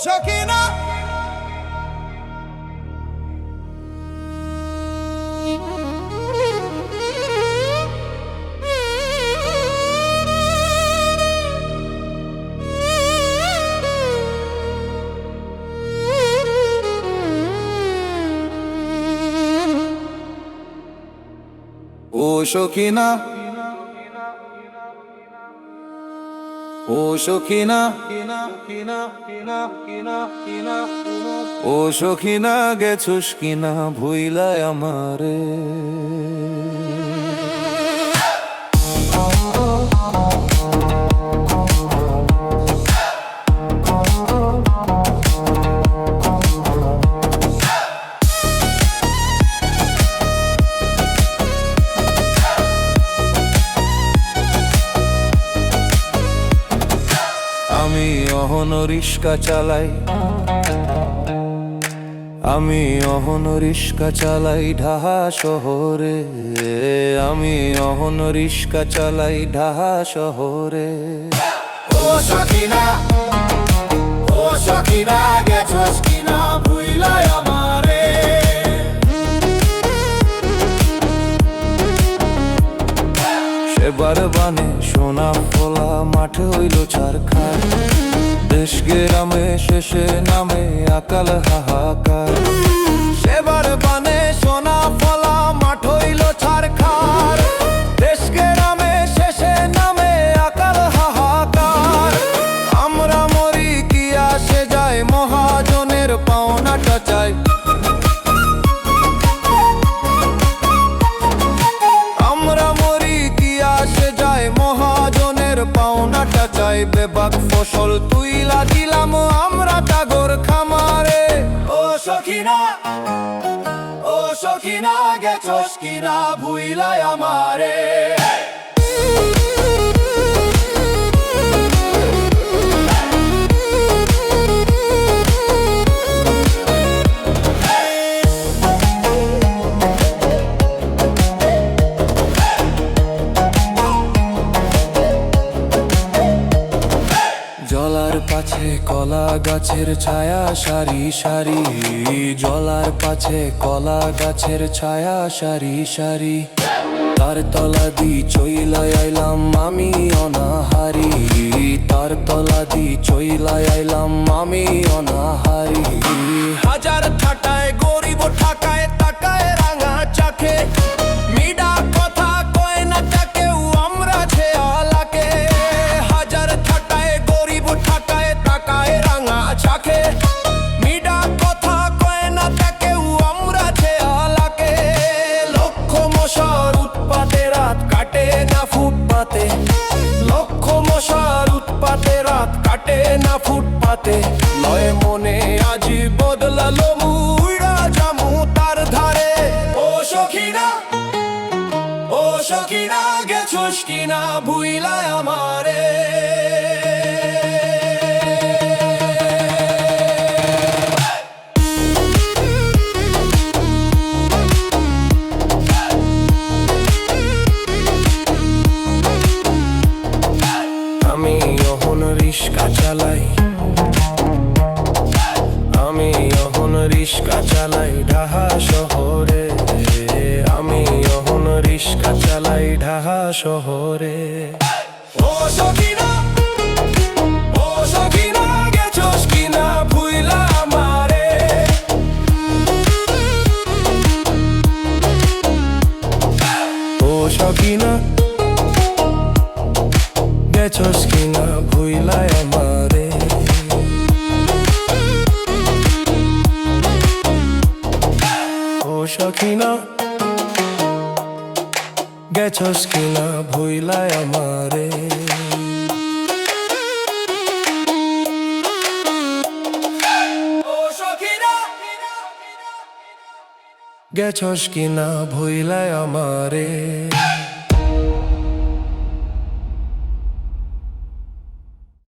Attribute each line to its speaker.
Speaker 1: সখিনা ও সখিনা ও সখিনা ও সখিনা গেছুস কিনা ভুইলাই আমারে আমি অহনো রিস্কা চালাই আমি অহনো রিস্কা চালাই ঢাহা শহরে আমি অহনো রিস্কা চালাই ঢাহা শহরে ও সখিনা গেছস কিনা ভুইলাই আমারে সেবার বানে সোনা ফলা মাঠে হইল চারখার দেশ গ্রামে শেষে নামে আকাল হাহাকার সেবার বানে সোনা ফলা মাঠ হইল চারখার দেশ গ্রামে শেষে নামে আকাল হাহাকার আমরা মরি কি আসে যায় মহাজনের পাওনাটা চাই মহাজনের পাওনাটা চাই বেবাক ফসল তুইলা দিলাম আমরা টাগর খামারে ও সখিনা গেছস কিনা ভুইলাই আমারে জলার পাছে কলা গাছের ছায়া সারি সারি জলার পাছে কলা গাছের ছায়া সারি সারি তার তলা দি চইলা আইলাম আমি অনাহারি তার তলা দি চইলা আইলাম আমি অনাহারি হাজার ঠাটায় গরিব ঠাকায় তাকায় রাঙা চাখে মিডা কথা কয় না তাকেও আমরা ছেয়ালাকে হাজার ঠাটায় গরিব ঠাকায় তাকায় রাঙা চাখে মিডা কথা কয় না তাকেও আমরা ছেয়ালাকে লক্ষ মশার উৎপাতে রাত কাটে না ফুটপাতে লক্ষ মশার উৎপাতে রাত কাটে না ফুটপাতে লয় মনে আজি বদলালো মুইরা জামু তার ধারে ও সখিনা গেছস কিনা ভুইলাই আমারে আমি অহন রিস্কা চালাই আমি অহন রিস্কা চালাই ঢাহা শহরে আমি অহন রিস্কা চালাই ঢাহা শহরে ও সখিনা গেছস কিনা ভুইলা আমারে ও সখিনা গেছস কিনা ভুইলাই আমারে ও সখিনা গেছস কিনা ভুইলাই আমারে ও সখিনা গেছস কিনা ভুইলাই আমারে।